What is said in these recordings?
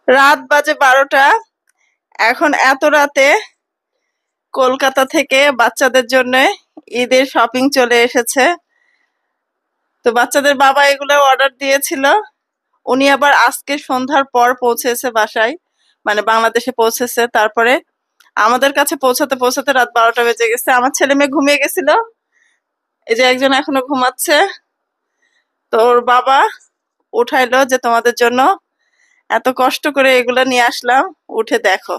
রাত বাজে 12টা। এখন এত রাতে কলকাতা থেকে বাচ্চাদের জন্য ঈদের শপিং চলে এসেছে। তো বাচ্চাদের বাবা এগুলো অর্ডার দিয়েছিল। উনি আবার আজকে সন্ধ্যার পর পৌঁছেছে বাসায়, মানে বাংলাদেশে পৌঁছেছে। তারপরে আমাদের কাছে পৌঁছাতে পৌঁছাতে রাত 12টা বেজে গেছে। আমার ছেলে মেয়ে ঘুমিয়ে গেছিল, এই যে একজন এখনো ঘুমাচ্ছে। তো ওর বাবা উঠাইলো যে তোমাদের জন্য এত কষ্ট করে এগুলা নিয়ে আসলাম, উঠে দেখো।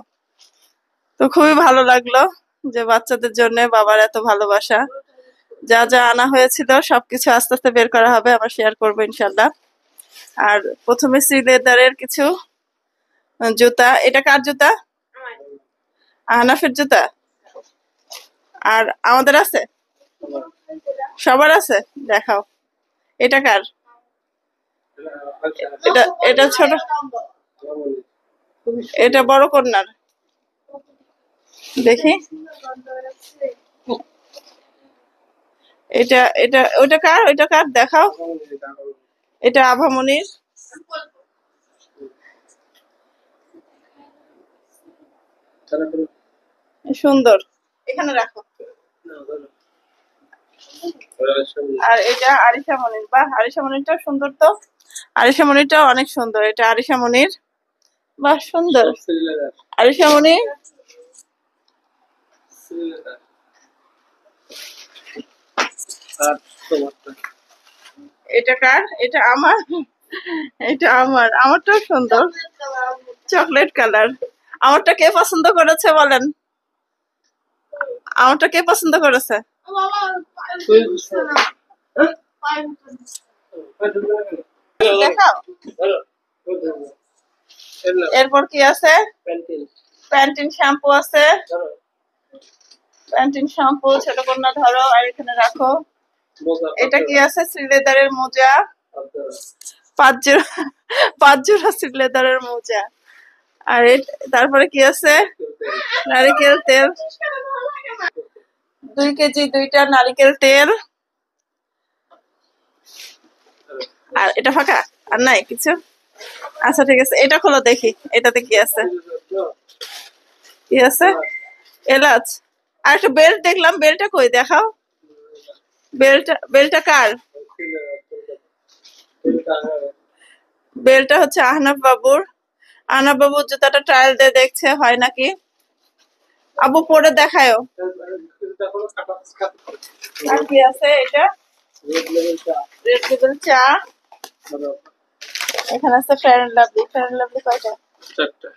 তো খুবই ভালো লাগলো যে বাচ্চাদের জন্য বাবার এত ভালোবাসা। যা যা আনা হয়েছিল সবকিছু আস্তে আস্তে বের করা হবে, আমরা শেয়ার করবো ইনশাল্লাহ। আর প্রথমে শ্রী লেদারের কিছু জুতা। এটা কার জুতা? আহনাফের জুতা। আর আমাদের আছে, সবার আছে। দেখাও, এটা কার? এটা এটা ছোট, এটা বড় কন্যার। দেখি, এটা এটা ওইটা কার? ওইটা কার দেখাও। এটা আভামনির। সুন্দর, এখানে রাখো। আর এটা আরিশা মনির। বাহ, আরিশা মনিরটাও সুন্দর। তো আরিশা মনিরটাও অনেক সুন্দর। এটা আরিশা মনির। বাহ, সুন্দর। আরিশা মনির। এটা কার? এটা আমার। এটা আমার, আমারটাও সুন্দর, চকলেট কালার। আমারটা কে পছন্দ করেছে বলেন? আমারটা কে পছন্দ করেছে? দেখাও। এরপর কি আছে? প্যান্টিন শ্যাম্পু আছে। প্যান্টিন শ্যাম্পু ছোট কন্যা ধরো আর এখানে রাখো। এটা কি আছে? শ্রীলেদারের মোজা। 5 জোড়া শ্রীলেদারের মোজা। আর তারপরে কি আছে? নারিকেল তেল। 2 কেজি 2টা নারিকেল তেল। আর এটা ফাঁকা, আর নাই কিছু। আচ্ছা ঠিক আছে, এটা খোলো দেখি এটাতে কি আছে। কি আছে? এলাচ। আর একটা বেল্ট দেখলাম, বেল্টটা কই? দেখাও। বেল্টটা কার? বেল্টটা হচ্ছে আহনাফ বাবুর। আহনাফ বাবুর জুতাটা ট্রায়াল দিয়ে দেখছে হয় নাকি। আবু পরে দেখায়ও। আর কি আছে? এটা রেড লেবেল চা। এখানে আছে fair and lovely. Fair and lovely কয়টা? 4টা।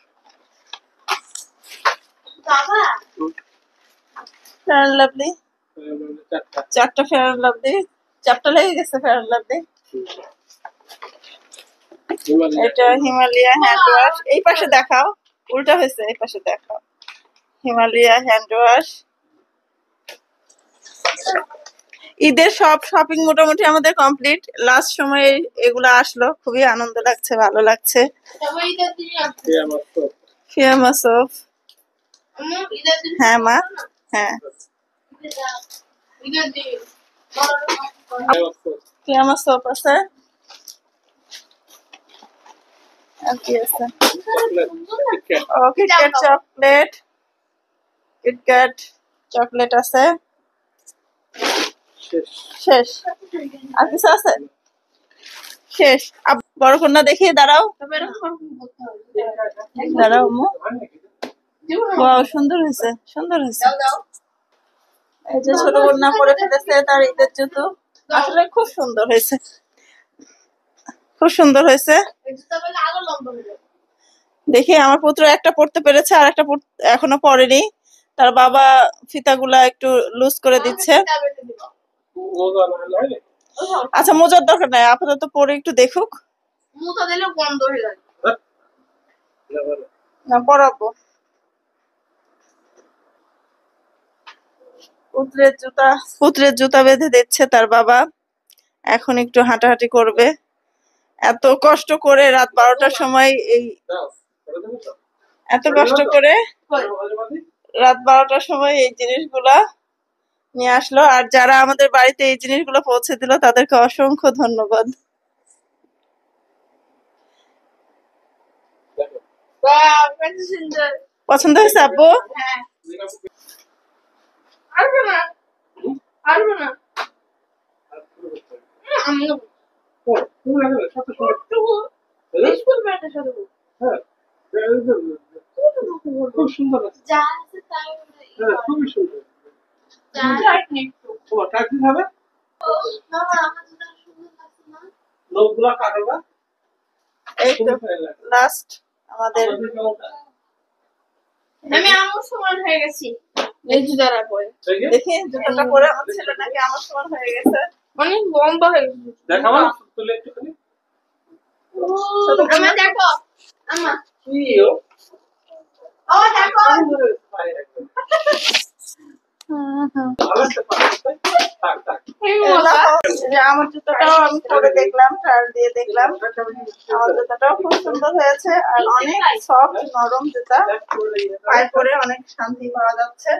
ফেয়ার এন্ড লাভলি 4টা। ফেয়ার এন্ড লাভলি 4টা লেগে গেছে। Fair and lovely. এটা হিমালয়া হ্যান্ড ওয়াশ। এই পাশে দেখাও, উল্টা হয়েছে। এই পাশে দেখাও, হিমালয়া হ্যান্ড ওয়াশ। ঈদের সব শপিং মোটামুটি আমাদের কমপ্লিট। লাস্ট সময়ে এগুলা আসলো, খুবই আনন্দ লাগছে, ভালো লাগছে। ফিয়ামা সোপ। হ্যাঁ মা, হ্যাঁ ফিয়ামা সোপ আছে। আর কি আছে? ও কিটক্যাট চকলেট। কিটক্যাট চকলেট আছে। শেষ? আর কিছু আছে? শেষ। বড় কন্যা দেখি, দাঁড়াও দাঁড়াও। ওয়াও, সুন্দর হয়েছে, সুন্দর হয়েছে। এই যে ছোট কন্যা পরে ফেলেছে তার ঈদের জুতো। আসলে খুব সুন্দর হয়েছে, খুব সুন্দর হয়েছে। দেখি আমার পুত্র একটা পড়তে পেরেছে, আর একটা এখনো পড়েনি। তার বাবা ফিতাগুলা একটু লুজ করে দিচ্ছে। আচ্ছা, মোজার দরকার নাই, আপাতত পরে একটু দেখুক। না, পড়াবো। পুত্রের জুতা বেঁধে দিচ্ছে তার বাবা। এখন একটু হাঁটাহাঁটি করবে। এত কষ্ট করে রাত 12টার সময় এত কষ্ট করে রাত 12টার সময় এই জিনিসগুলা নিয়ে আসলো। আর যারা আমাদের বাড়িতে এই জিনিসগুলো পৌঁছে দিল তাদেরকে অসংখ্য ধন্যবাদ। পছন্দ হয়েছে আব্বু? খুব সুন্দর আছে। খুবই সুন্দর। তোমার কাজ কি হবে? লোকগুলা কাটবা। এই তো লাস্ট আমাদের আমি আমার সমান হয়ে গেছি এই জুতাটা পরে। দেখি জুতোটা পরে আমার ছেলে নাকি আমার সমান হয়ে গেছে। অনেক লম্বা হয়ে গেছে। দেখাবো তুলে একটুখানি। আমার দেখো আমা কিও ও দেখো আমার জুতোটাও আমি পরে দেখলাম, ট্রায়াল দিয়ে দেখলাম। আমার জুতোটাও খুব সুন্দর হয়েছে আর অনেক সফট নরম জুতা, পায়ে পরে অনেক শান্তি পাওয়া যাচ্ছে।